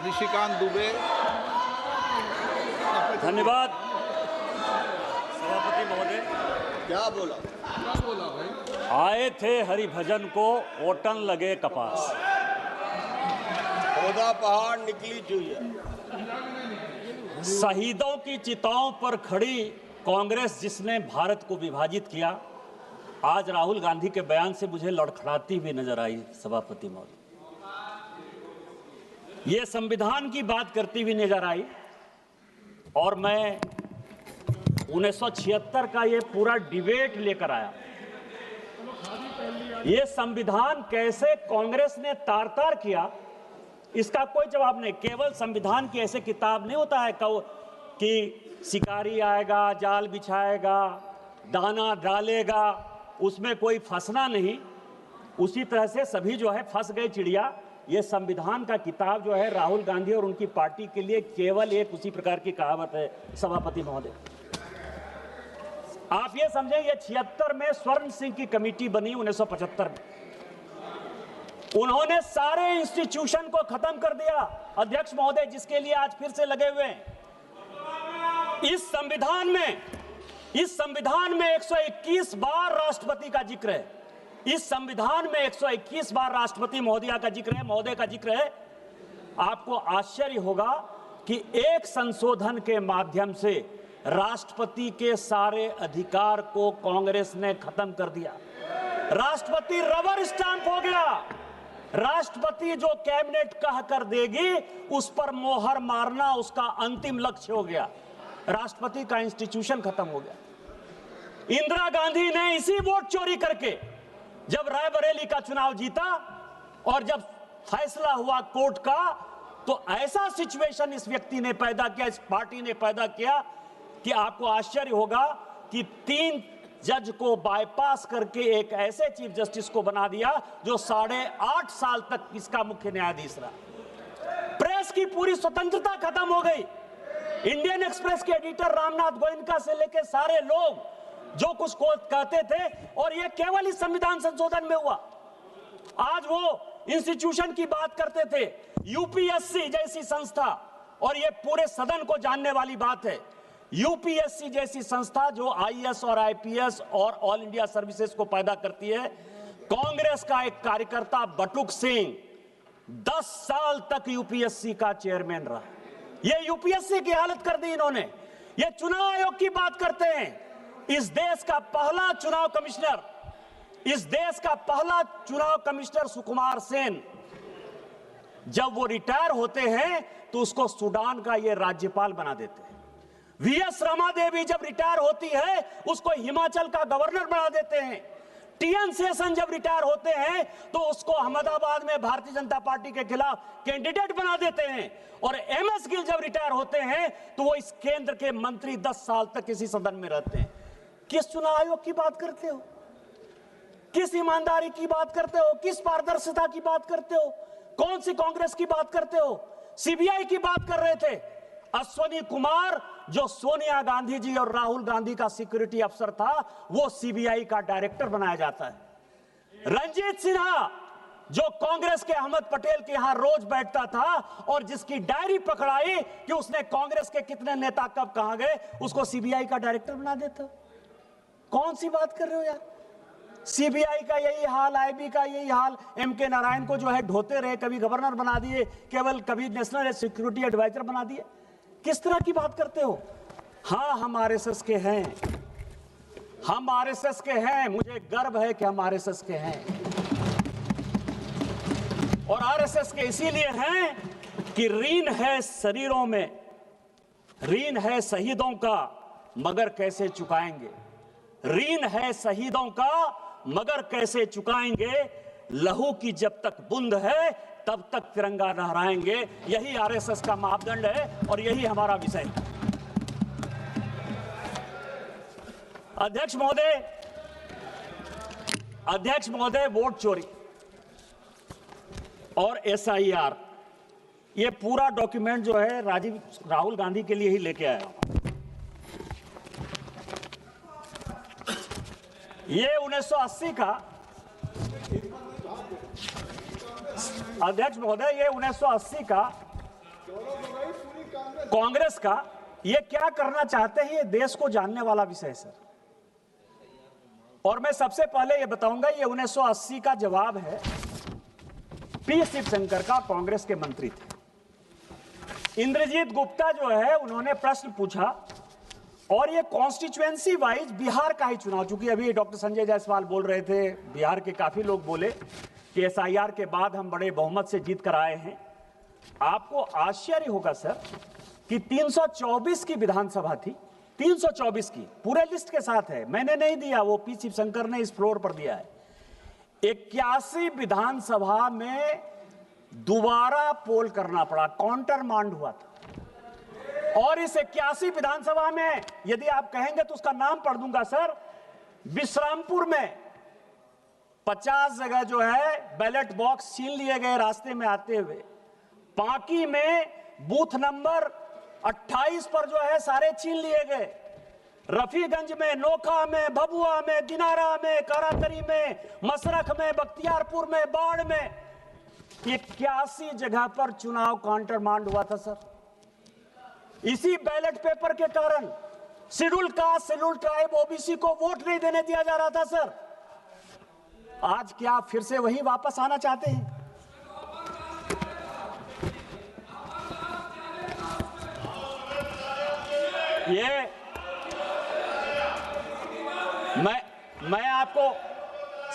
निशिकांत दुबे। धन्यवाद सभापति महोदय। क्या बोला भाई? आए थे हरिभजन को ओटन लगे कपास। पौधा पहाड़ निकली चुहिया। शहीदों की चिताओं पर खड़ी कांग्रेस जिसने भारत को विभाजित किया, आज राहुल गांधी के बयान से मुझे लड़खड़ाती हुई नजर आई सभापति महोदय। ये संविधान की बात करती हुई नजर आई और मैं 1976 का ये पूरा डिबेट लेकर आया। ये संविधान कैसे कांग्रेस ने तार-तार किया, इसका कोई जवाब नहीं। केवल संविधान की ऐसे किताब नहीं होता है कि शिकारी आएगा, जाल बिछाएगा, दाना डालेगा, उसमें कोई फंसना नहीं। उसी तरह से सभी जो है फंस गए चिड़िया। ये संविधान का किताब जो है राहुल गांधी और उनकी पार्टी के लिए केवल एक उसी प्रकार की कहावत है सभापति महोदय। आप ये समझें, ये 76 में स्वर्ण सिंह की कमेटी बनी 1975 में। उन्होंने सारे इंस्टीट्यूशन को खत्म कर दिया अध्यक्ष महोदय, जिसके लिए आज फिर से लगे हुए हैं। इस संविधान में 121 बार राष्ट्रपति का जिक्र है। इस संविधान में 121 बार राष्ट्रपति महोदय का जिक्र है। आपको आश्चर्य होगा कि एक संशोधन के माध्यम से राष्ट्रपति के सारे अधिकार को कांग्रेस ने खत्म कर दिया। राष्ट्रपति रबर स्टैंप हो गया। राष्ट्रपति जो कैबिनेट कह कर देगी उस पर मोहर मारना उसका अंतिम लक्ष्य हो गया। राष्ट्रपति का इंस्टीट्यूशन खत्म हो गया। इंदिरा गांधी ने इसी वोट चोरी करके जब रायबरेली का चुनाव जीता और जब फैसला हुआ कोर्ट का, तो ऐसा सिचुएशन इस व्यक्ति ने पैदा किया, इस पार्टी ने पैदा किया कि आपको आश्चर्य होगा कि 3 जज को बाईपास करके एक ऐसे चीफ जस्टिस को बना दिया जो 8.5 साल तक इसका मुख्य न्यायाधीश रहा। प्रेस की पूरी स्वतंत्रता खत्म हो गई। इंडियन एक्सप्रेस के एडिटर रामनाथ गोयनका से लेकर सारे लोग जो कुछ को कहते थे, और ये केवल इस संविधान संशोधन में हुआ। आज वो इंस्टीट्यूशन की बात करते थे, यूपीएससी जैसी संस्था, और ये पूरे सदन को जानने वाली बात है, यूपीएससी जैसी संस्था जो आईएएस और आईपीएस और ऑल इंडिया सर्विसेज को पैदा करती है। कांग्रेस का एक कार्यकर्ता बटुक सिंह 10 साल तक यूपीएससी का चेयरमैन रहा। ये यूपीएससी की हालत कर दी इन्होंने। ये चुनाव आयोग की बात करते हैं। इस देश का पहला चुनाव कमिश्नर सुकुमार सेन, जब वो रिटायर होते हैं तो उसको सूडान का ये राज्यपाल बना देते हैं। वीएस रमा देवी जब रिटायर होती है उसको हिमाचल का गवर्नर बना देते हैं। टीएन शेषन जब रिटायर होते हैं तो उसको अहमदाबाद में भारतीय जनता पार्टी के खिलाफ कैंडिडेट बना देते हैं। और एमएस गिल जब रिटायर होते हैं तो वो इस केंद्र के मंत्री 10 साल तक इसी सदन में रहते हैं। किस चुनाव आयोग की बात करते हो? किस ईमानदारी की बात करते हो? किस पारदर्शिता की बात करते हो? कौन सी कांग्रेस की बात करते हो? सीबीआई की बात कर रहे थे। अश्वनी कुमार जो सोनिया गांधी जी और राहुल गांधी का सिक्योरिटी अफसर था, वो सीबीआई का डायरेक्टर बनाया जाता है। रंजीत सिन्हा जो कांग्रेस के अहमद पटेल के यहां रोज बैठता था और जिसकी डायरी पकड़ाई कि उसने कांग्रेस के कितने नेता कब कहां गए, उसको सीबीआई का डायरेक्टर बना देता। कौन सी बात कर रहे हो यार? सीबीआई का यही हाल, आईबी का यही हाल। एमके नारायण को जो है ढोते रहे, कभी गवर्नर बना दिए, केवल कभी नेशनल सिक्योरिटी एडवाइजर बना दिए। किस तरह की बात करते हो? हाँ, हम आरएसएस के हैं, हम आरएसएस के हैं। मुझे गर्व है कि हम आरएसएस के हैं, और आरएसएस के इसीलिए हैं कि ऋण है शरीरों में, ऋण है शहीदों का, मगर कैसे चुकाएंगे? ऋण है शहीदों का मगर कैसे चुकाएंगे? लहू की जब तक बूंद है तब तक तिरंगा लहराएंगे। यही आरएसएस का मापदंड है और यही हमारा विषय है। अध्यक्ष महोदय, वोट चोरी और एसआईआर, ये पूरा डॉक्यूमेंट जो है राहुल गांधी के लिए ही लेके आया हूं। ये 1980 का, अध्यक्ष महोदय, ये 1980 का कांग्रेस का ये क्या करना चाहते हैं, ये देश को जानने वाला विषय है सर। और मैं सबसे पहले ये बताऊंगा, ये 1980 का जवाब है। पी शिवशंकर का कांग्रेस के मंत्री थे। इंद्रजीत गुप्ता जो है उन्होंने प्रश्न पूछा और ये कॉन्स्टिट्यूएंसी वाइज बिहार का ही चुनाव, चूंकि अभी डॉक्टर संजय जायसवाल बोल रहे थे, बिहार के काफी लोग बोले कि एसआईआर के बाद हम बड़े बहुमत से जीत कर आए हैं। आपको आश्चर्य होगा सर कि 324 की विधानसभा थी, 324 की, पूरे लिस्ट के साथ है, मैंने नहीं दिया, वो पी शिवशंकर ने इस फ्लोर पर दिया है। 81 विधानसभा में दोबारा पोल करना पड़ा, काउंटर मांड हुआ था। और इस 81 विधानसभा में यदि आप कहेंगे तो उसका नाम पढ़ दूंगा सर। विश्रामपुर में 50 जगह जो है बैलेट बॉक्स छीन लिए गए रास्ते में आते हुए। पांकी में बूथ नंबर 28 पर जो है सारे छीन लिए गए। रफीगंज में, नोखा में, भभुआ में, दिनारा में, काराकरी में, मसरख में, बख्तियारपुर में, बाढ़ में 81 जगह पर चुनाव काउंटर मांड हुआ था सर। इसी बैलेट पेपर के कारण schedule caste, schedule tribe, OBC को वोट नहीं देने दिया जा रहा था सर। आज क्या फिर से वही वापस आना चाहते हैं? ये मैं आपको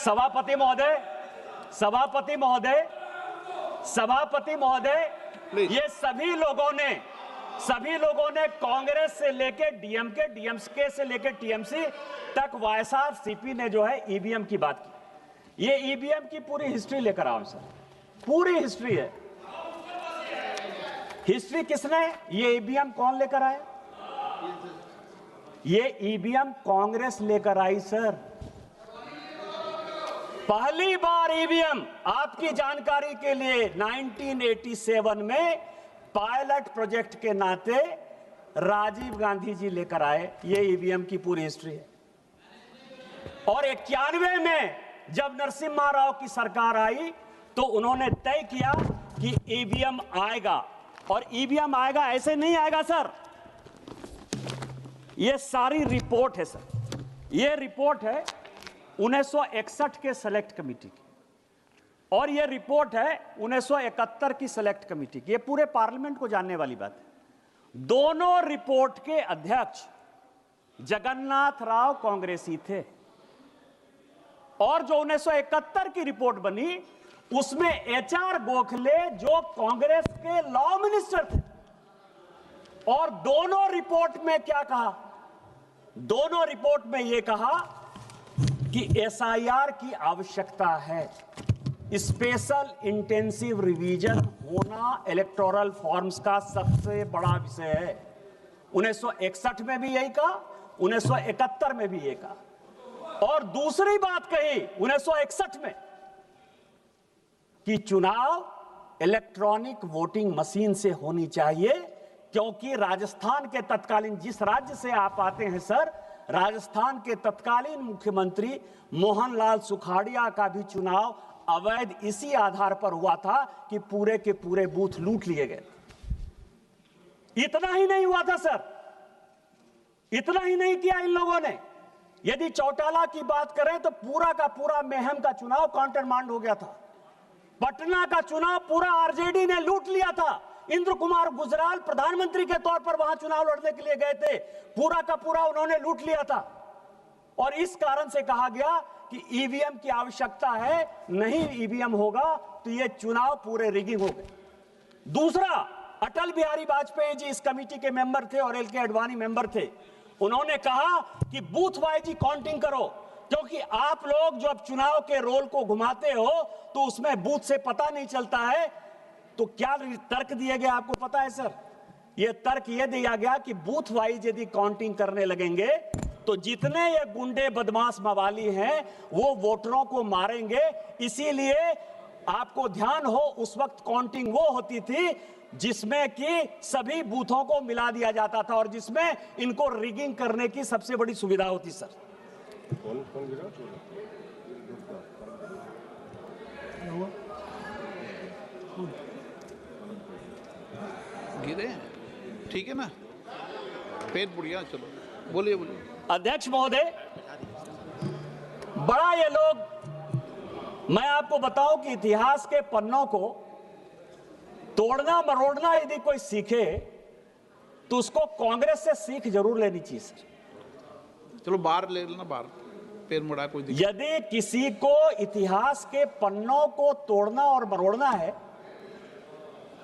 सभापति महोदय, ये सभी लोगों ने कांग्रेस से लेकर डीएमके से लेकर टीएमसी तक वाईएसआरसीपी ने जो है ईवीएम की बात की। ये ईवीएम की पूरी हिस्ट्री लेकर आओ सर, पूरी हिस्ट्री है। हिस्ट्री किसने, ये ईवीएम कौन लेकर आया? ये ईवीएम कांग्रेस लेकर आई सर। पहली बार ईवीएम, आपकी जानकारी के लिए, 1987 में पायलट प्रोजेक्ट के नाते राजीव गांधी जी लेकर आए। ये ईवीएम की पूरी हिस्ट्री है। और 91 में जब नरसिम्हा राव की सरकार आई तो उन्होंने तय किया कि ईवीएम आएगा। और ईवीएम आएगा, ऐसे नहीं आएगा सर। ये सारी रिपोर्ट है सर, ये रिपोर्ट है 1961 के सेलेक्ट कमेटी की, और ये रिपोर्ट है 1971 की सेलेक्ट कमेटी की। ये पूरे पार्लियामेंट को जानने वाली बात है। दोनों रिपोर्ट के अध्यक्ष जगन्नाथ राव कांग्रेसी थे। और जो 1971 की रिपोर्ट बनी उसमें एचआर गोखले जो कांग्रेस के लॉ मिनिस्टर थे। और दोनों रिपोर्ट में क्या कहा? दोनों रिपोर्ट में यह कहा कि एसआईआर की आवश्यकता है, स्पेशल इंटेंसिव रिवीजन होना इलेक्टोरल फॉर्म्स का सबसे बड़ा विषय है। 1961 में भी यही कहा, 1971 में भी यही कहा। और दूसरी बात कही 1961 में कि चुनाव इलेक्ट्रॉनिक वोटिंग मशीन से होनी चाहिए, क्योंकि राजस्थान के तत्कालीन, जिस राज्य से आप आते हैं सर, राजस्थान के तत्कालीन मुख्यमंत्री मोहनलाल सुखाड़िया का भी चुनाव अवैध इसी आधार पर हुआ था कि पूरे के पूरे बूथ लूट लिए गए। इतना ही नहीं हुआ था सर, इतना ही नहीं किया इन लोगों ने। यदि चौटाला की बात करें तो पूरा का पूरा मेहम का चुनाव काउंटर मांड हो गया था। पटना का चुनाव पूरा आरजेडी ने लूट लिया था। इंद्र कुमार गुजराल प्रधानमंत्री के तौर पर वहां चुनाव लड़ने के लिए गए थे, पूरा का पूरा उन्होंने लूट लिया था। और इस कारण से कहा गया कि ईवीएम की आवश्यकता है, नहीं ईवीएम होगा तो ये चुनाव पूरे रिगिंग हो गए। दूसरा, अटल बिहारी वाजपेयी जी इस कमेटी के मेंबर थे और एल.के. आडवाणी मेंबर थे। उन्होंने कहा कि बूथ वाइज ही काउंटिंग करो, क्योंकि आप लोग जब चुनाव के रोल को घुमाते हो तो उसमें बूथ से पता नहीं चलता है। तो क्या तर्क दिया गया आपको पता है सर? यह तर्क यह दिया गया कि बूथ वाइज यदि काउंटिंग करने लगेंगे तो जितने ये गुंडे बदमाश मवाली हैं वो वोटरों को मारेंगे। इसीलिए आपको ध्यान हो, उस वक्त काउंटिंग वो होती थी जिसमें कि सभी बूथों को मिला दिया जाता था और जिसमें इनको रिगिंग करने की सबसे बड़ी सुविधा होती सर। कौन गिरे? ठीक है ना, पेट बुढ़िया। चलो बोलिए बोलिए। अध्यक्ष महोदय, बड़ा ये लोग, मैं आपको बताऊं कि इतिहास के पन्नों को तोड़ना मरोड़ना यदि कोई सीखे तो उसको कांग्रेस से सीख जरूर लेनी चाहिए सर। चलो बाहर ले लेना, बाहर पैर मुड़ा, कोई दिक्कत। यदि किसी को इतिहास के पन्नों को तोड़ना और मरोड़ना है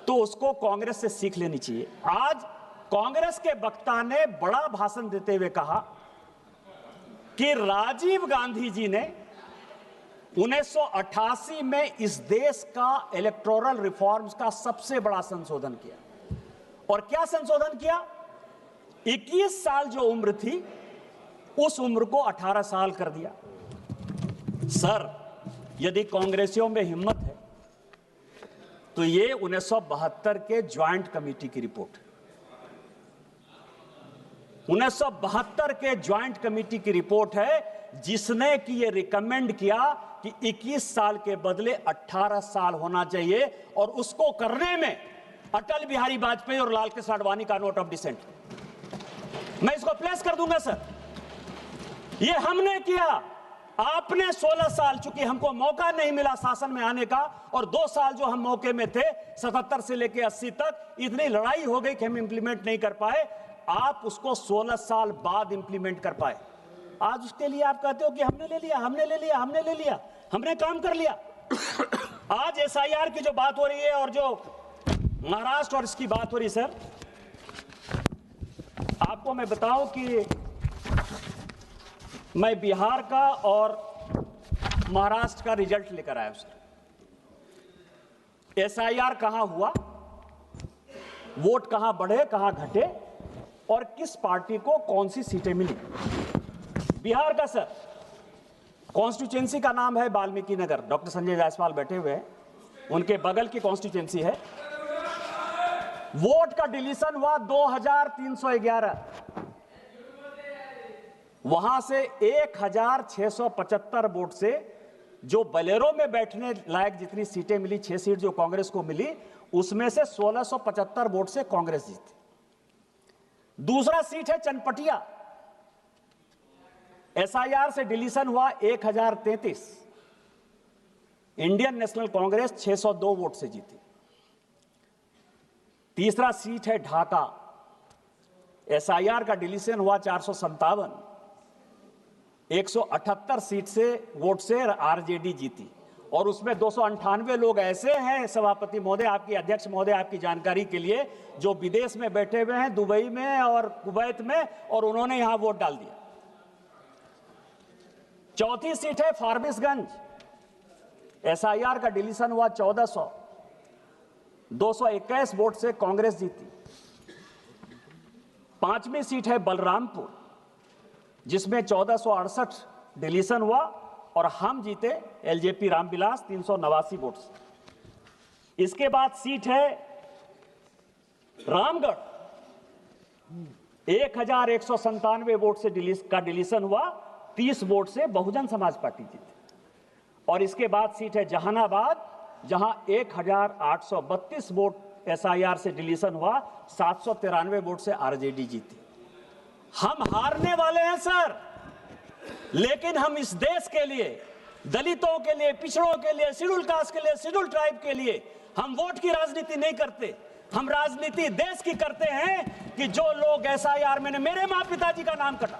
तो उसको कांग्रेस से सीख लेनी चाहिए। आज कांग्रेस के वक्ता ने बड़ा भाषण देते हुए कहा कि राजीव गांधी जी ने 1988 में इस देश का इलेक्टोरल रिफॉर्म्स का सबसे बड़ा संशोधन किया। और क्या संशोधन किया? 21 साल जो उम्र थी उस उम्र को 18 साल कर दिया। सर, यदि कांग्रेसियों में हिम्मत है तो ये 1972 के ज्वाइंट कमेटी की रिपोर्ट है। 1972 के ज्वाइंट कमेटी की रिपोर्ट है जिसने कि ये रिकमेंड किया कि 21 साल के बदले 18 साल होना चाहिए, और उसको करने में अटल बिहारी वाजपेयी और लाल कृष्ण आडवाणी का नोट ऑफ डिसेंट, मैं इसको प्लेस कर दूंगा सर। ये हमने किया। आपने 16 साल, चूंकि हमको मौका नहीं मिला शासन में आने का, और 2 साल जो हम मौके में थे 77 से लेकर 80 तक, इतनी लड़ाई हो गई कि हम इंप्लीमेंट नहीं कर पाए। आप उसको 16 साल बाद इंप्लीमेंट कर पाए। आज उसके लिए आप कहते हो कि हमने ले लिया, हमने ले लिया, हमने ले लिया, हमने काम कर लिया। आज एसआईआर की जो बात हो रही है और जो महाराष्ट्र और इसकी बात हो रही, सर आपको मैं बताऊं कि मैं बिहार का और महाराष्ट्र का रिजल्ट लेकर आया हूं सर। एसआईआर कहां हुआ, वोट कहां बढ़े, कहां घटे, और किस पार्टी को कौन सी सीटें मिली। बिहार का सर कॉन्स्टिट्यूएंसी का नाम है वाल्मीकि नगर, डॉक्टर संजय जायसवाल बैठे हुए हैं, उनके बगल की कॉन्स्टिट्यूएंसी है। वोट का डिलीशन हुआ 2311, वहां से 1675 वोट से जो बलेरो में बैठने लायक जितनी सीटें मिली, 6 सीट जो कांग्रेस को मिली, उसमें से 1675 वोट से कांग्रेस जीती। दूसरा सीट है चनपटिया, एसआईआर से डिलीशन हुआ 1033, इंडियन नेशनल कांग्रेस 602 वोट से जीती। तीसरा सीट है ढाका, एसआईआर का डिलीशन हुआ 457, 178 सीट से वोट से आरजेडी जीती। और उसमें 298 लोग ऐसे हैं सभापति महोदय, आपकी अध्यक्ष महोदय, आपकी जानकारी के लिए, जो विदेश में बैठे हुए हैं, दुबई में और कुवैत में, और उन्होंने यहां वोट डाल दिया। चौथी सीट है फारबिसगंज, एसआईआर का डिलीशन हुआ 1400, 221 वोट से कांग्रेस जीती। पांचवी सीट है बलरामपुर, जिसमें 1468 डिलीशन हुआ और हम जीते, एलजेपी रामविलास 389 वोट से। इसके बाद सीट है रामगढ़, 1197 वोट से डिलीशन हुआ, 30 वोट से बहुजन समाज पार्टी जीती। और इसके बाद सीट है जहानाबाद, जहां 1832 वोट एसआईआर से डिलीशन हुआ, 793 वोट से आरजेडी जीती। हम हारने वाले हैं सर, लेकिन हम इस देश के लिए, दलितों के लिए, पिछड़ों के लिए, शेड्यूल कास्ट के लिए, शेड्यूल ट्राइब के लिए हम वोट की राजनीति नहीं करते। हम राजनीति देश की करते हैं कि जो लोग एसआईआर में, मेरे माँ पिताजी का नाम कटा,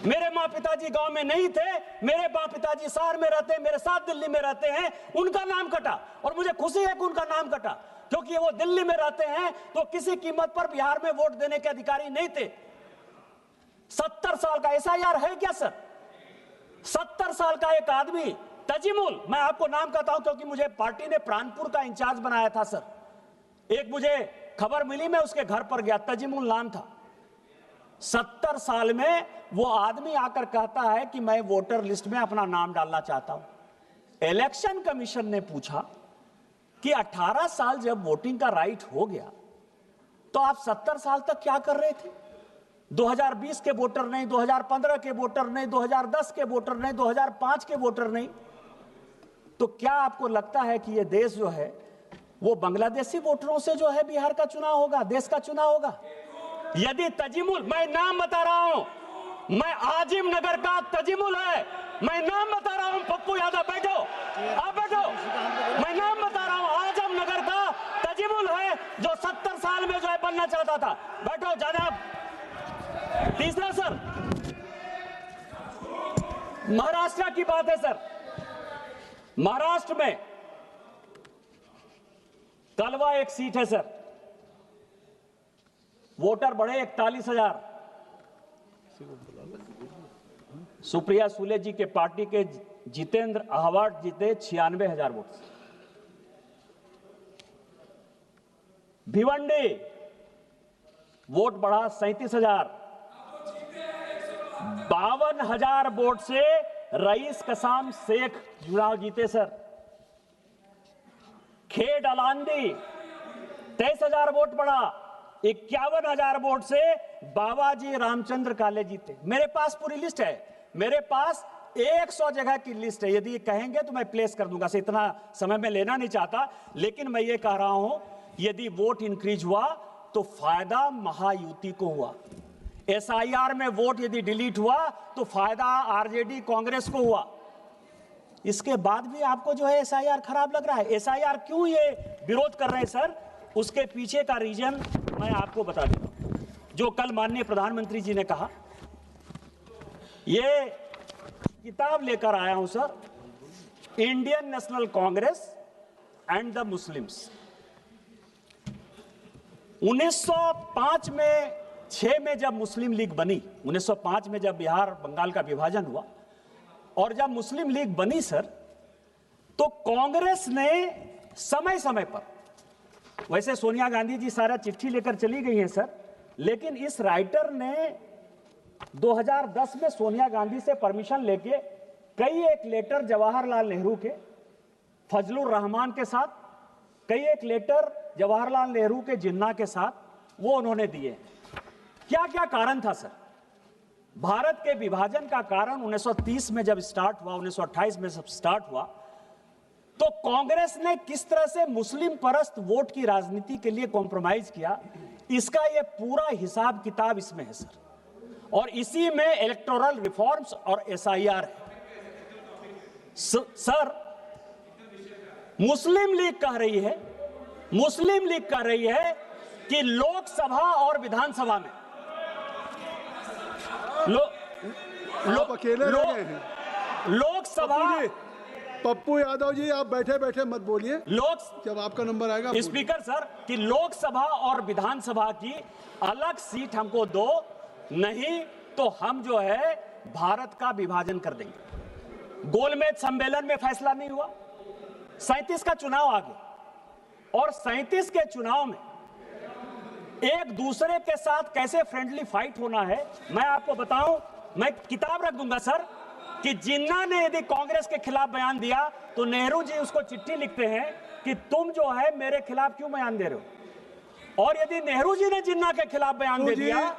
मेरे माँ पिताजी गांव में नहीं थे, मेरे माँ पिताजी शहर में रहते हैं, मेरे साथ दिल्ली में रहते हैं, उनका नाम कटा। और मुझे खुशी है कि उनका नाम कटा, क्योंकि वो दिल्ली में रहते हैं तो किसी कीमत पर बिहार में वोट देने के अधिकारी नहीं थे। 70 साल का एसआईआर है क्या सर? 70 साल का एक आदमी तजीमुल, मैं आपको नाम कहता हूं क्योंकि मुझे पार्टी ने प्राणपुर का इंचार्ज बनाया था सर। एक मुझे खबर मिली, मैं उसके घर पर गया, तजीमुल नाम था। 70 साल में वो आदमी आकर कहता है कि मैं वोटर लिस्ट में अपना नाम डालना चाहता हूं। इलेक्शन कमीशन ने पूछा कि 18 साल जब वोटिंग का राइट हो गया तो आप 70 साल तक क्या कर रहे थे? 2020 के वोटर नहीं, 2015 के वोटर नहीं, 2010 के वोटर नहीं, 2005 के वोटर नहीं। तो क्या आपको लगता है कि यह देश जो है वो बांग्लादेशी वोटरों से जो है बिहार का चुनाव होगा, देश का चुनाव होगा। यदि तजिमुल, मैं नाम बता रहा हूं, मैं आजिम नगर का तजिमुल है, मैं नाम बता रहा हूं, पप्पू यादव बैठो, आप बैठो, मैं नाम बता रहा हूं, आजम नगर का तजिमुल है जो 70 साल में जो है बनना चाहता था। बैठो जनाब। तीसरा सर, महाराष्ट्र की बात है सर। महाराष्ट्र में कलवा एक सीट है सर, वोटर बढ़े 41,000। सुप्रिया सुले जी के पार्टी के जितेंद्र आहवाट जीते 96,000 वोट से। भिवंडी वोट बढ़ा 37,000। 52,000 वोट से रईस कसाम शेख चुनाव जीते सर। खेड अलांदी 23,000 वोट बढ़ा, 51,000 वोट से बाबाजी रामचंद्र काले जीते। मेरे पास पूरी लिस्ट है, मेरे पास 100 जगह की लिस्ट है। यदि कहेंगे तो मैं प्लेस कर दूंगा, से इतना समय में लेना नहीं चाहता, लेकिन मैं ये कह रहा हूं यदि वोट इंक्रीज हुआ तो फायदा महायुति को हुआ। एसआईआर में वोट यदि डिलीट हुआ तो फायदा आरजेडी कांग्रेस को हुआ। इसके बाद भी आपको जो है एसआईआर खराब लग रहा है। एसआईआर क्यों ये विरोध कर रहे हैं सर, उसके पीछे का रीजन मैं आपको बता देता हूं। जो कल माननीय प्रधानमंत्री जी ने कहा, ये किताब लेकर आया हूं sir, Indian national Congress and the Muslims. 1905 में 6 में जब मुस्लिम लीग बनी, 1905 में जब बिहार बंगाल का विभाजन हुआ और जब मुस्लिम लीग बनी सर, तो कांग्रेस ने समय समय पर, वैसे सोनिया गांधी जी सारा चिट्ठी लेकर चली गई हैं सर, लेकिन इस राइटर ने 2010 में सोनिया गांधी से परमिशन लेके कई एक लेटर जवाहरलाल नेहरू के, फजलुर रहमान के साथ, कई एक लेटर जवाहरलाल नेहरू के जिन्ना के साथ वो उन्होंने दिए। क्या क्या कारण था सर? भारत के विभाजन का कारण 1930 में जब स्टार्ट हुआ, 1928 में जब स्टार्ट हुआ, तो कांग्रेस ने किस तरह से मुस्लिम परस्त वोट की राजनीति के लिए कॉम्प्रोमाइज किया, इसका यह पूरा हिसाब किताब इसमें है सर। और इसी में इलेक्टोरल रिफॉर्म्स और एसआईआर है सर। मुस्लिम लीग कह रही है, मुस्लिम लीग कह रही है कि लोकसभा और विधानसभा में आप अकेले रह गए हैं। लोकसभा, पप्पू यादव जी आप बैठे बैठे मत बोलिए, जब आपका नंबर आएगा स्पीकर सर, कि लोकसभा और विधानसभा की अलग सीट हमको दो, नहीं तो हम जो है भारत का विभाजन कर देंगे। गोलमेज सम्मेलन में फैसला नहीं हुआ, 37 का चुनाव आ गया और 37 के चुनाव में एक दूसरे के साथ कैसे फ्रेंडली फाइट होना है मैं आपको बताऊं। मैं किताब रख दूंगा सर कि जिन्ना ने यदि कांग्रेस के खिलाफ बयान दिया तो नेहरू जी उसको चिट्ठी लिखते हैं कि तुम जो है मेरे खिलाफ क्यों बयान दे रहे हो, और यदि नेहरू जी ने जिन्ना के खिलाफ बयान दे दिया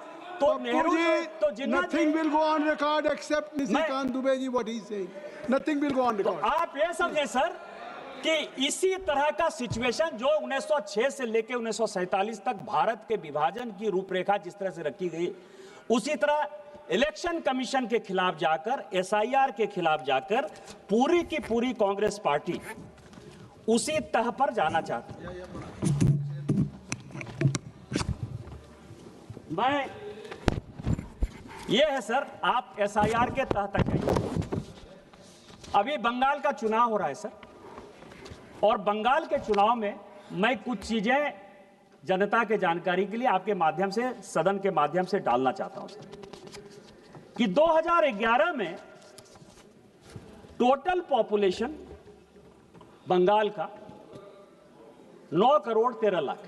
तो नेहरू जी, तो Jinnah nothing will go on record except Nishikant Dubey ji what he saying, nothing will go on record. आप ये समझे सर कि इसी तरह का सिचुएशन जो 1906 से लेकर 1947 तक भारत के विभाजन की रूपरेखा जिस तरह से रखी गई, उसी तरह इलेक्शन कमीशन के खिलाफ जाकर, एसआईआर के खिलाफ जाकर पूरी की पूरी कांग्रेस पार्टी उसी तह पर जाना चाहती है। मैं ये है सर, आप एसआईआर के तह तक आइए। अभी बंगाल का चुनाव हो रहा है सर, और बंगाल के चुनाव में मैं कुछ चीजें जनता के जानकारी के लिए आपके माध्यम से, सदन के माध्यम से डालना चाहता हूं सर, कि 2011 में टोटल पॉपुलेशन बंगाल का 9 करोड़ 13 लाख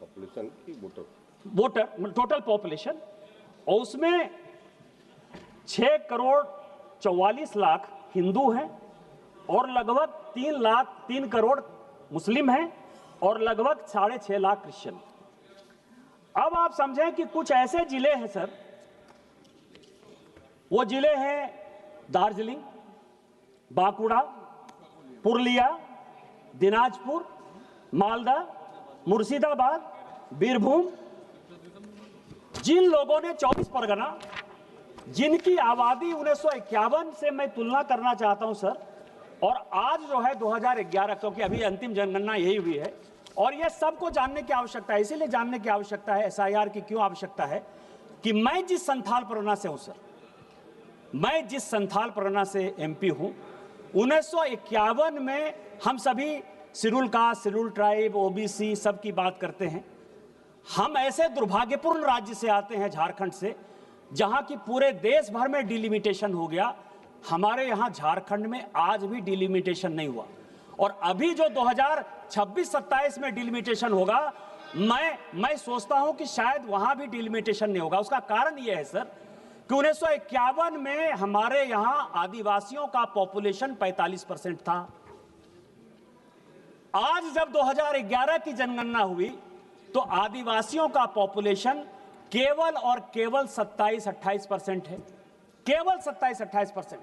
पॉपुलेशन की वोटर टोटल पॉपुलेशन, और उसमें 6 करोड़ 44 लाख हिंदू हैं और लगभग 3 करोड़ मुस्लिम हैं और लगभग 6.5 लाख क्रिश्चियन। अब आप समझें कि कुछ ऐसे जिले हैं सर, वो जिले हैं दार्जिलिंग, बांकुड़ा, पुरुलिया, दिनाजपुर मालदा, मुर्शिदाबाद, बीरभूम, जिन लोगों ने 24 परगना, जिनकी आबादी 1951 से मैं तुलना करना चाहता हूं सर, और आज जो है 2011, क्योंकि अभी अंतिम जनगणना यही हुई है, और यह सबको जानने की आवश्यकता है। इसीलिए जानने की आवश्यकता है एसआईआर की क्यों आवश्यकता है कि मैं जिस संथाल परगना से हूं सर, मैं जिस संथाल परगना से एमपी हूं, 1951 में हम सभी schedule caste, schedule tribe, OBC सब की बात करते हैं। हम ऐसे दुर्भाग्यपूर्ण राज्य से आते हैं, झारखंड से, जहां की पूरे देश भर में डिलिमिटेशन हो गया। हमारे यहां झारखंड में आज भी डिलिमिटेशन नहीं हुआ, और अभी जो 2026-27 में डिलिमिटेशन होगा, मैं सोचता हूं कि शायद वहां भी डिलिमिटेशन नहीं होगा। उसका कारण यह है सर कि 1951 में हमारे यहां आदिवासियों का पॉपुलेशन 45% था। आज जब 2011 की जनगणना हुई तो आदिवासियों का पॉपुलेशन केवल और केवल 27-28% है, केवल 27-28%।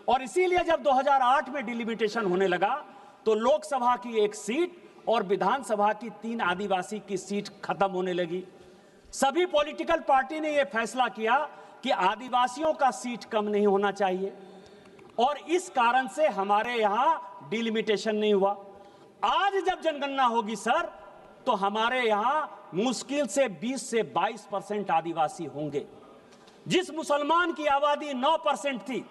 और इसीलिए जब 2008 में डिलिमिटेशन होने लगा तो लोकसभा की 1 सीट और विधानसभा की 3 आदिवासी की सीट खत्म होने लगी। सभी पॉलिटिकल पार्टी ने यह फैसला किया कि आदिवासियों का सीट कम नहीं होना चाहिए, और इस कारण से हमारे यहां डिलिमिटेशन नहीं हुआ। आज जब जनगणना होगी सर, तो हमारे यहां मुश्किल से 20 से 22% आदिवासी होंगे। जिस मुसलमान की आबादी 9% थी,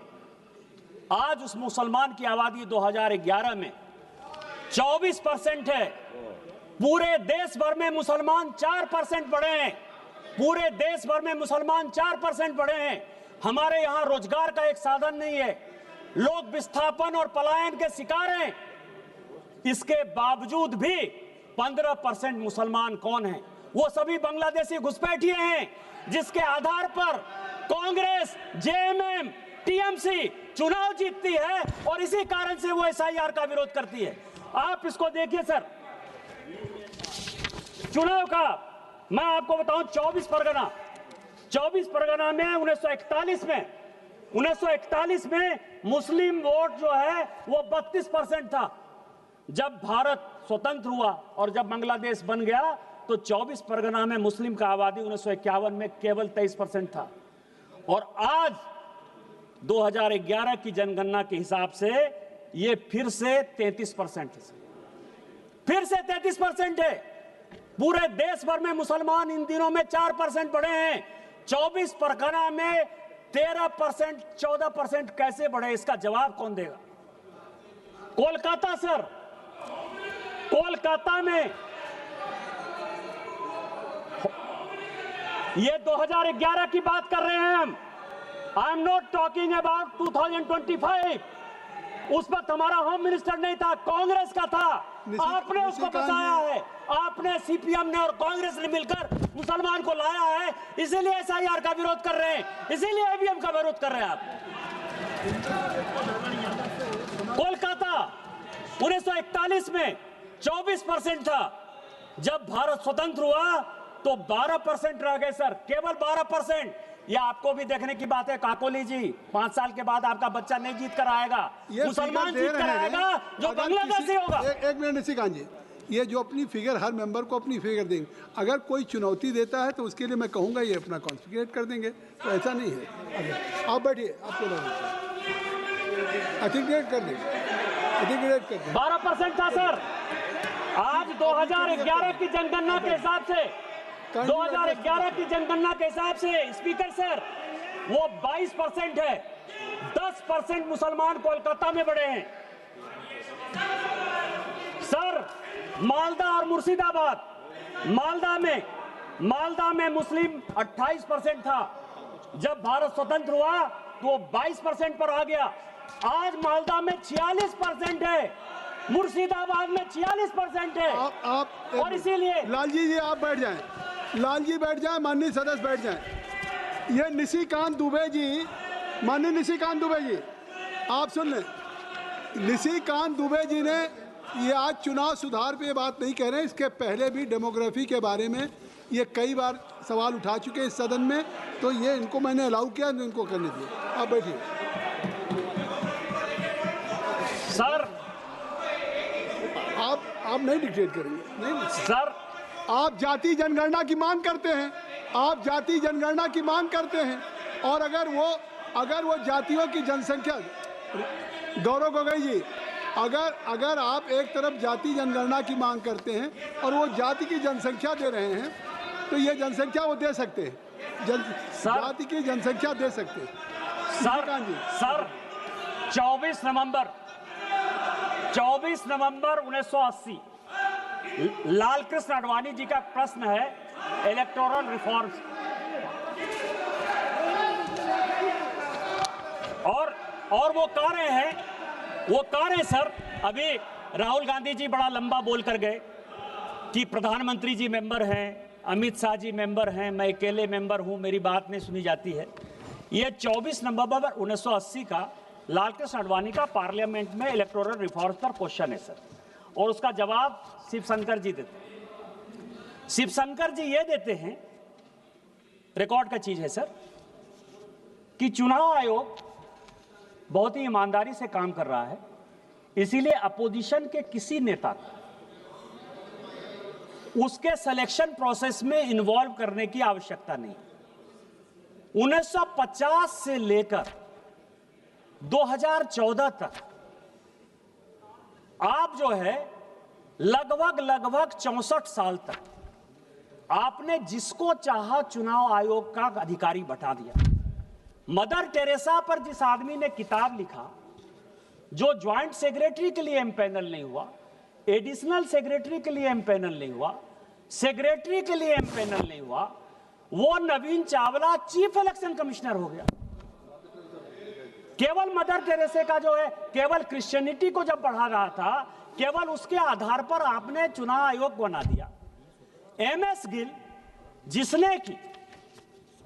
आज उस मुसलमान की आबादी 2011 में 24% है। पूरे देश भर में मुसलमान 4% बढ़े हैं, पूरे देश भर में मुसलमान 4% बढ़े हैं। हमारे यहां रोजगार का एक साधन नहीं है, लोग विस्थापन और पलायन के शिकार हैं। इसके बावजूद भी 15% मुसलमान कौन हैं? वो सभी बांग्लादेशी घुसपैठिए हैं, जिसके आधार पर कांग्रेस, जेएमएम, टीएमसी चुनाव जीतती है, और इसी कारण से वो एसआईआर का विरोध करती है। आप इसको देखिए सर, चुनाव का मैं आपको बताऊं, 24 परगना में 1941 में मुस्लिम वोट जो है वो 32% था। जब भारत स्वतंत्र हुआ और जब बांग्लादेश बन गया तो 24 परगना में मुस्लिम का आबादी 1951 में केवल 23% था, और आज 2011 की जनगणना के हिसाब से ये फिर से 33% है, फिर से 33% है। पूरे देश भर में मुसलमान इन दिनों में 4% बढ़े हैं, 24 परगना में 13%, 14% कैसे बढ़े? इसका जवाब कौन देगा? कोलकाता सर, कोलकाता में ये 2011 की बात कर रहे हैं हम, I am not talking about 2025। उस वक्त हमारा होम मिनिस्टर नहीं था, कांग्रेस का था। आपने उसको बचाया है, आपने, सीपीएम ने और कांग्रेस ने मिलकर मुसलमान को लाया है, इसीलिए एसआईआर का विरोध कर रहे हैं, इसीलिए ईवीएम का विरोध कर रहे हैं आप। कोलकाता 1941 में 24% था, जब भारत स्वतंत्र हुआ तो 12% रह गए सर, केवल 12%। यह आपको भी देखने की बात है काकोली जी, 5 साल के बाद आपका बच्चा नहीं जीत कर आएगा, मुसलमान जीत कर आएगा जो बांग्लादेशी होगा। एक मिनट निशिकांत जी, ये जो अपनी फिगर, हर मेंबर को अपनी फिगर देंगे, अगर कोई चुनौती देता है तो उसके लिए मैं कहूंगा ये अपना कॉन्फिगरेट कर देंगे, तो ऐसा नहीं है। आप बैठिए, आपको आर्टिकुलेट कर देंगे, आर्टिकुलेट कर देंगे। 12% था सर, आज 2011 की जनगणना के हिसाब से, 2011 की जनगणना के हिसाब से स्पीकर सर वो 22% है। 10% मुसलमान कोलकाता में बढ़े हैं सर। मालदा और मुर्शिदाबाद, मालदा में मुस्लिम 28% था, जब भारत स्वतंत्र हुआ तो 22% पर आ गया। आज मालदा में 46% है, मुर्शिदाबाद में 46% है। आप और इसीलिए लालजी जी आप बैठ जाएं, लालजी बैठ जाएं, माननीय सदस्य बैठ जाएं। ये निशिकांत दुबे जी, माननीय निशिकांत दुबे जी आप सुन लें। निशिकांत दुबे जी ने ये आज चुनाव सुधार पे बात नहीं कह रहे हैं, इसके पहले भी डेमोग्राफी के बारे में ये कई बार सवाल उठा चुके हैं इस सदन में, तो ये इनको मैंने अलाउ किया, इनको करने दिए। आप बैठिए सर, आप अब नहीं डिक्टेट करेंगे, नहीं। सर आप जाति जनगणना की मांग करते हैं, आप जाति जनगणना की मांग करते हैं, और अगर वो जातियों की जनसंख्या, गौरव गोगोई जी, अगर आप एक तरफ जाति जनगणना की मांग करते हैं और वो जाति की जनसंख्या दे रहे हैं, तो ये जनसंख्या वो दे सकते हैं, जाति की जनसंख्या दे सकते हैं। सर 24 नवंबर 1980 लाल कृष्ण आडवाणी जी का प्रश्न है इलेक्टोरल रिफॉर्म्स, और वो कह रहे हैं सर, अभी राहुल गांधी जी बड़ा लंबा बोल कर गए कि प्रधानमंत्री जी मेंबर हैं, अमित शाह जी मेंबर हैं, मैं अकेले मेंबर हूं, मेरी बात नहीं सुनी जाती है। ये 24 नवंबर 1980 का लाल कृष्ण आडवाणी का पार्लियामेंट में इलेक्टोरल रिफॉर्म्स पर क्वेश्चन है सर, और उसका जवाब शिवशंकर जी देते हैं। शिवशंकर जी ये देते हैं, रिकॉर्ड का चीज है सर, कि चुनाव आयोग बहुत ही ईमानदारी से काम कर रहा है, इसीलिए अपोजिशन के किसी नेता को उसके सिलेक्शन प्रोसेस में इन्वॉल्व करने की आवश्यकता नहीं। 1950 से लेकर 2014 तक आप जो है लगभग 64 साल तक आपने जिसको चाहा चुनाव आयोग का अधिकारी बैठा दिया। मदर टेरेसा पर जिस आदमी ने किताब लिखा, जो ज्वाइंट सेक्रेटरी के लिए एमपैनल नहीं हुआ, एडिशनल सेक्रेटरी के लिए एमपैनल नहीं हुआ, सेक्रेटरी के लिए एमपैनल नहीं हुआ, वो नवीन चावला चीफ इलेक्शन कमिश्नर हो गया। केवल मदर टेरेसा का जो है, केवल क्रिश्चियनिटी को जब बढ़ा रहा था, केवल उसके आधार पर आपने चुनाव आयोग बना दिया। एमएस गिल, जिसने की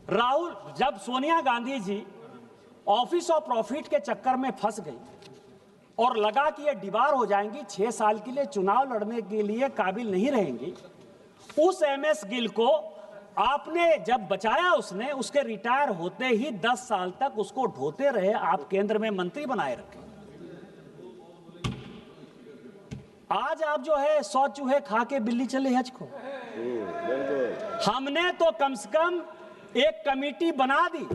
राहुल, जब Sonia Gandhi ji office of profit के चक्कर में फंस गई और लगा कि ये दीवार हो जाएंगी, 6 साल के लिए चुनाव लड़ने के लिए काबिल नहीं रहेंगी, उस एमएस गिल को आपने जब बचाया, उसने उसके रिटायर होते ही 10 साल तक उसको ढोते रहे, आप केंद्र में मंत्री बनाए रखे। आज आप जो है 100 चूहे खा के बिल्ली चले हज को। हमने तो कम से कम एक कमेटी बना दी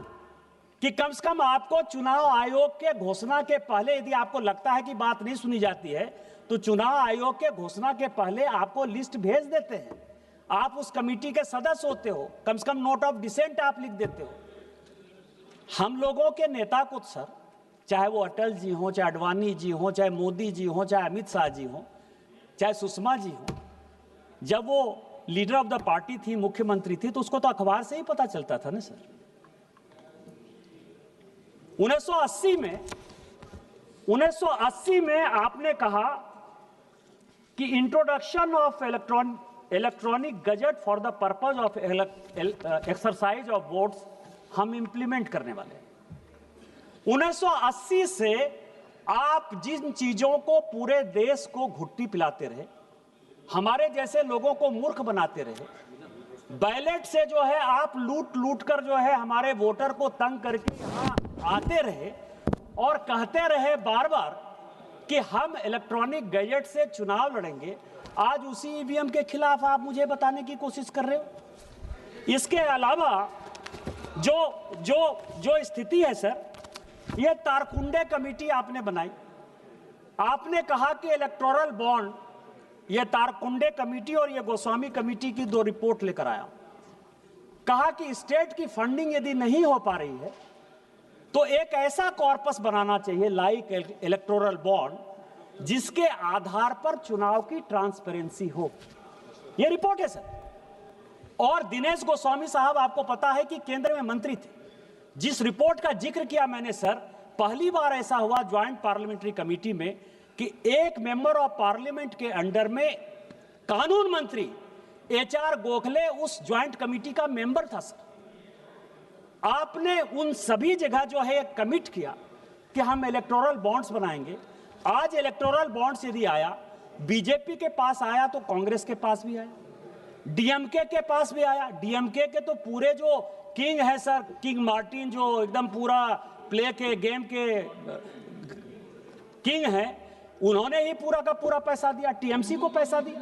कि कम से कम आपको चुनाव आयोग के घोषणा के पहले, यदि आपको लगता है कि बात नहीं सुनी जाती है, तो चुनाव आयोग के घोषणा के पहले आपको लिस्ट भेज देते हैं, आप उस कमेटी के सदस्य होते हो, कम से कम नोट ऑफ डिसेंट आप लिख देते हो। हम लोगों के नेता को सर, चाहे वो अटल जी हो, चाहे आडवाणी जी हो, चाहे मोदी जी हो, चाहे अमित शाह जी हो, चाहे सुषमा जी हो, जब वो लीडर ऑफ द पार्टी थी, मुख्यमंत्री थी, तो उसको तो अखबार से ही पता चलता था ना सर। 1980 में आपने कहा कि introduction of electronic gadget for the purpose of exercise of votes हम इंप्लीमेंट करने वाले हैं। 1980 से आप जिन चीजों को पूरे देश को घुट्टी पिलाते रहे, हमारे जैसे लोगों को मूर्ख बनाते रहे, बैलेट से जो है आप लूट कर जो है हमारे वोटर को तंग करके यहां आते रहे और कहते रहे बार बार कि हम इलेक्ट्रॉनिक गैजेट से चुनाव लड़ेंगे, आज उसी ईवीएम के खिलाफ आप मुझे बताने की कोशिश कर रहे हो। इसके अलावा जो स्थिति है सर, ये तारकुंडे कमेटी आपने बनाई, आपने कहा कि इलेक्टोरल बॉन्ड, ये तारकुंडे कमेटी और ये गोस्वामी कमेटी की 2 रिपोर्ट लेकर आया, कहा कि स्टेट की फंडिंग यदि नहीं हो पा रही है तो एक ऐसा कॉर्पस बनाना चाहिए लाइक इलेक्टोरल बॉन्ड, जिसके आधार पर चुनाव की ट्रांसपेरेंसी हो। ये रिपोर्ट है सर। और दिनेश गोस्वामी साहब, आपको पता है कि केंद्र में मंत्री थे, जिस रिपोर्ट का जिक्र किया मैंने सर, पहली बार ऐसा हुआ ज्वाइंट पार्लियामेंट्री कमेटी में कि एक मेंबर ऑफ पार्लियामेंट के अंडर में कानून मंत्री HR गोखले उस ज्वाइंट कमेटी का मेंबर था सर। आपने उन सभी जगह जो है कमिट किया कि हम इलेक्टोरल बॉन्ड्स बनाएंगे। आज इलेक्टोरल बॉन्ड्स यदि आया, बीजेपी के पास आया तो कांग्रेस के पास भी आया, डीएमके के पास भी आया। डीएमके के तो पूरे जो किंग है सर, किंग मार्टिन, जो एकदम पूरा प्ले के गेम के किंग है, उन्होंने ही पूरा का पूरा पैसा दिया, टीएमसी को पैसा दिया।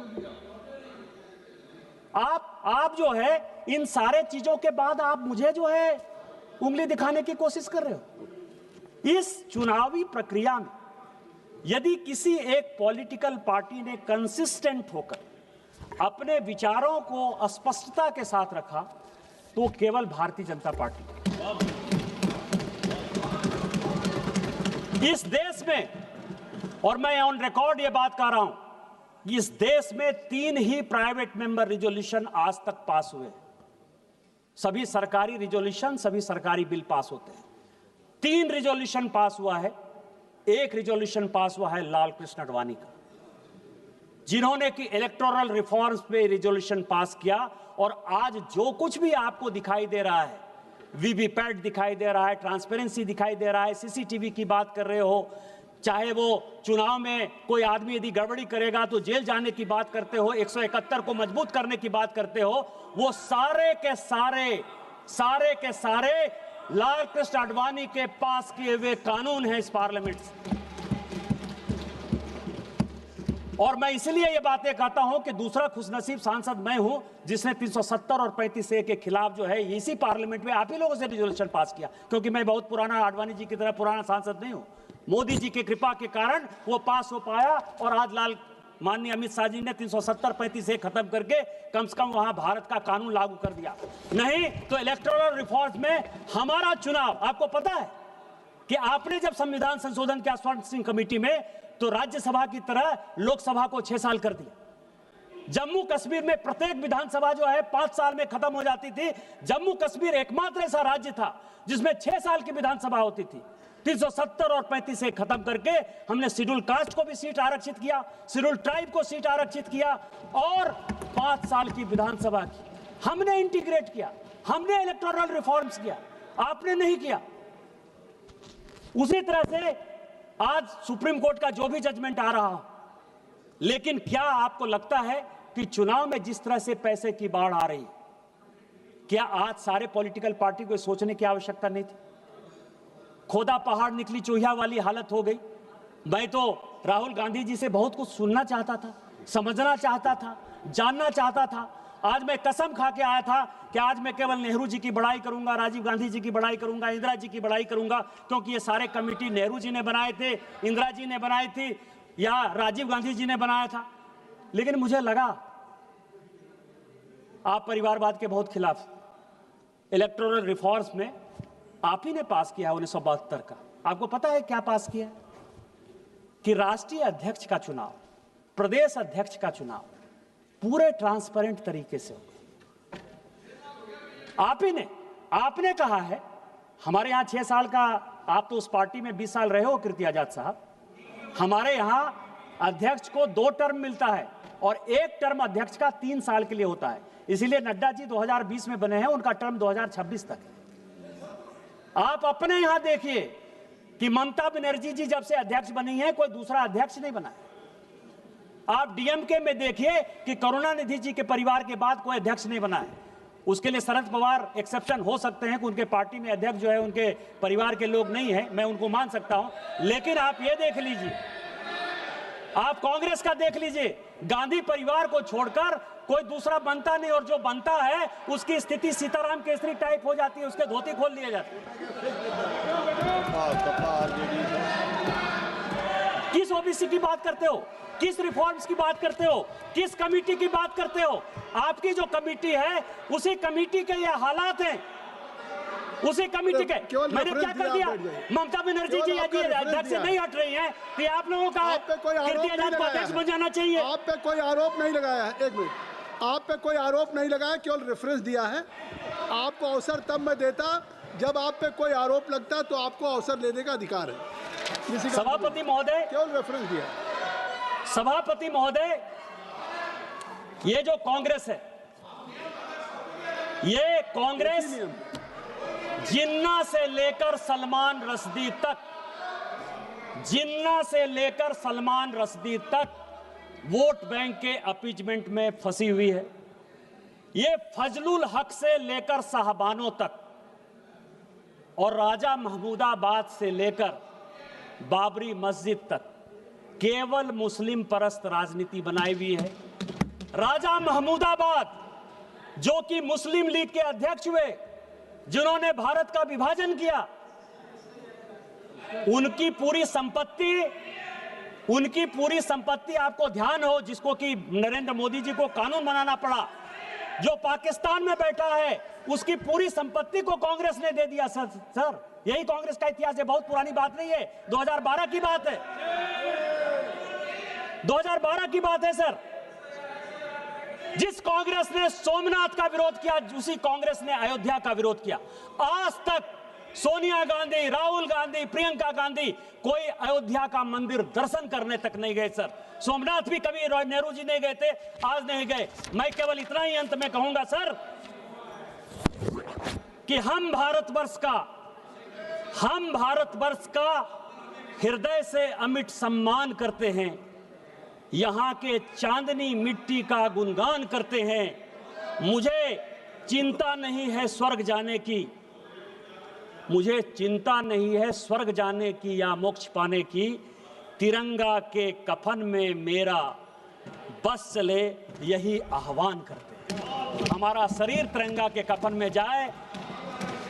आप जो है इन सारे चीजों के बाद आप मुझे जो है उंगली दिखाने की कोशिश कर रहे हो। इस चुनावी प्रक्रिया में यदि किसी एक पॉलिटिकल पार्टी ने कंसिस्टेंट होकर अपने विचारों को स्पष्टता के साथ रखा तो केवल भारतीय जनता पार्टी। इस देश में, और मैं ऑन रिकॉर्ड ये बात कह रहा हूं, इस देश में 3 ही प्राइवेट मेंबर रिजोल्यूशन आज तक पास हुए। सभी सरकारी रिजोल्यूशन, सभी सरकारी बिल पास होते हैं। 3 रिजोल्यूशन पास हुआ है। एक रिजोल्यूशन पास हुआ है लाल कृष्ण आडवाणी का, जिन्होंने कि इलेक्टोरल रिफॉर्म्स पे रिजोल्यूशन पास किया। और आज जो कुछ भी आपको दिखाई दे रहा है, वीवीपैट दिखाई दे रहा है, ट्रांसपेरेंसी दिखाई दे रहा है, सीसीटीवी की बात कर रहे हो, चाहे वो चुनाव में कोई आदमी यदि गड़बड़ी करेगा तो जेल जाने की बात करते हो, 171 को मजबूत करने की बात करते हो, वो सारे के सारे लाल कृष्ण आडवाणी के पास किए हुए कानून हैं इस पार्लियामेंट से। और मैं इसलिए ये बातें कहता हूं कि दूसरा खुशनसीब सांसद मैं हूं जिसने 370 और 35A के खिलाफ जो है इसी पार्लियामेंट में आप ही लोगों से रिजोल्यूशन पास किया, क्योंकि मैं बहुत पुराना आडवाणी जी की तरह पुराना सांसद नहीं हूं। मोदी जी की कृपा के कारण वो पास हो पाया और आज माननीय अमित शाह जी ने 370-35A खत्म करके कम से कम वहां भारत का कानून लागू कर दिया। नहीं तो इलेक्टोरल रिफॉर्म्स में हमारा चुनाव, आपको पता है कि आपने जब संविधान संशोधन की आश्वासन कमेटी में, तो राज्यसभा की तरह लोकसभा को 6 साल कर दिया। जम्मू कश्मीर में प्रत्येक विधानसभा जो है 5 साल में खत्म हो जाती थी। जम्मू कश्मीर एकमात्र ऐसा राज्य था जिसमें 6 साल की विधानसभा होती थी। 370 और 35A खत्म करके हमने शेड्यूल कास्ट को भी सीट आरक्षित किया, शेड्यूल ट्राइब को सीट आरक्षित किया और 5 साल की विधानसभा की हमने इंटीग्रेट किया। हमने इलेक्टोरल रिफॉर्म्स किया, आपने नहीं किया। उसी तरह से आज सुप्रीम कोर्ट का जो भी जजमेंट आ रहा हो, लेकिन क्या आपको लगता है कि चुनाव में जिस तरह से पैसे की बाढ़ आ रही, क्या आज सारे पॉलिटिकल पार्टी को सोचने की आवश्यकता नहीं थी? खोदा पहाड़ निकली चूहिया वाली हालत हो गई। मैं तो राहुल गांधी जी से बहुत कुछ सुनना चाहता था, समझना चाहता था, जानना चाहता था। आज मैं कसम खा के आया था कि आज मैं केवल नेहरू जी की बड़ाई करूंगा, राजीव गांधी जी की बड़ाई करूंगा, इंदिरा जी की बड़ाई करूंगा, क्योंकि ये सारे कमेटी नेहरू जी ने बनाए थे, इंदिरा जी ने बनाई थी या राजीव गांधी जी ने बनाया था। लेकिन मुझे लगा आप परिवारवाद के बहुत खिलाफ। इलेक्टोरल रिफॉर्म्स में आप ही ने पास किया 1972 का। आपको पता है क्या पास किया? कि राष्ट्रीय अध्यक्ष का चुनाव, प्रदेश अध्यक्ष का चुनाव पूरे ट्रांसपेरेंट तरीके से हो। आप ही ने, आपने कहा है, हमारे यहां 6 साल का, आप तो उस पार्टी में 20 साल रहे हो कीर्ति आजाद साहब, हमारे यहां अध्यक्ष को 2 टर्म मिलता है और 1 टर्म अध्यक्ष का 3 साल के लिए होता है। इसीलिए नड्डा जी 2020 में बने हैं, उनका टर्म 2026 तक है। आप अपने यहां देखिए कि ममता बनर्जी जी जब से अध्यक्ष बनी है, कोई दूसरा अध्यक्ष नहीं बना है। आप डीएमके में देखिए कि करुणानिधि जी के परिवार के बाद कोई अध्यक्ष नहीं बना है। उसके लिए शरद पवार एक्सेप्शन हो सकते हैं कि उनके पार्टी में अध्यक्ष जो है उनके परिवार के लोग नहीं है, मैं उनको मान सकता हूं। लेकिन आप ये देख लीजिए, आप कांग्रेस का देख लीजिए, गांधी परिवार को छोड़कर कोई दूसरा बनता नहीं, और जो बनता है उसकी स्थिति सीताराम केसरी टाइप हो जाती है, उसके धोती खोल दिए जाते हैं। किस ओबीसी की बात करते हो? किस रिफॉर्म्स की बात करते हो? किस कमेटी की बात करते हो? आपकी जो कमेटी है उसी कमेटी के ये हालात हैं, उसी कमेटी के। मैंने क्या कर दिया? ममता बनर्जी जी यदि अध्यक्ष से नहीं हट रही हैं तो आप लोगों का कीर्ति आजाद को अध्यक्ष बन जाना चाहिए। आप पे कोई आरोप नहीं लगाया है, एक मिनट, आप पे कोई आरोप नहीं लगाया, केवल रेफरेंस दिया है। आपको अवसर तब मैं देता जब आप पे कोई आरोप लगता, तो आपको अवसर लेने का अधिकार है। सभापति महोदय, केवल रेफरेंस दिया। सभापति महोदय, ये जो कांग्रेस है, ये कांग्रेस जिन्ना से लेकर सलमान रश्दी तक, जिन्ना से लेकर सलमान रश्दी तक वोट बैंक के अपीजमेंट में फंसी हुई है। ये फजलुल हक से लेकर साहबानों तक और राजा महमूदाबाद से लेकर बाबरी मस्जिद तक केवल मुस्लिम परस्त राजनीति बनाई हुई है। राजा महमूदाबाद, जो कि मुस्लिम लीग के अध्यक्ष हुए, जिन्होंने भारत का विभाजन किया, उनकी पूरी संपत्ति आपको ध्यान हो, जिसको कि नरेंद्र मोदी जी को कानून बनाना पड़ा, जो पाकिस्तान में बैठा है, उसकी पूरी संपत्ति को कांग्रेस ने दे दिया। सर यही कांग्रेस का इतिहास है, बहुत पुरानी बात नहीं है, 2012 की बात है, 2012 की बात है सर। जिस कांग्रेस ने सोमनाथ का विरोध किया, उसी कांग्रेस ने अयोध्या का विरोध किया। आज तक सोनिया गांधी, राहुल गांधी, प्रियंका गांधी कोई अयोध्या का मंदिर दर्शन करने तक नहीं गए सर। सोमनाथ भी कभी नेहरू जी नहीं गए थे, आज नहीं गए। मैं केवल इतना ही अंत में कहूंगा सर कि हम भारतवर्ष का हृदय से अमिट सम्मान करते हैं, यहां के चांदनी मिट्टी का गुणगान करते हैं। मुझे चिंता नहीं है स्वर्ग जाने की, मुझे चिंता नहीं है स्वर्ग जाने की या मोक्ष पाने की, तिरंगा के कफन में मेरा बस चले, यही आह्वान करते हैं। हमारा शरीर तिरंगा के कफन में जाए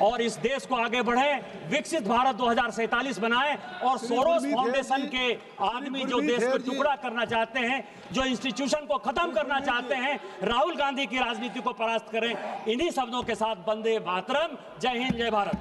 और इस देश को आगे बढ़े, विकसित भारत 2047 बनाए। और सोरोस फाउंडेशन के आदमी जो देश को टुकड़ा करना चाहते हैं, जो इंस्टीट्यूशन को खत्म करना चाहते हैं, राहुल गांधी की राजनीति को परास्त करें। इन्हीं शब्दों के साथ वंदे मातरम, जय हिंद, जय भारत।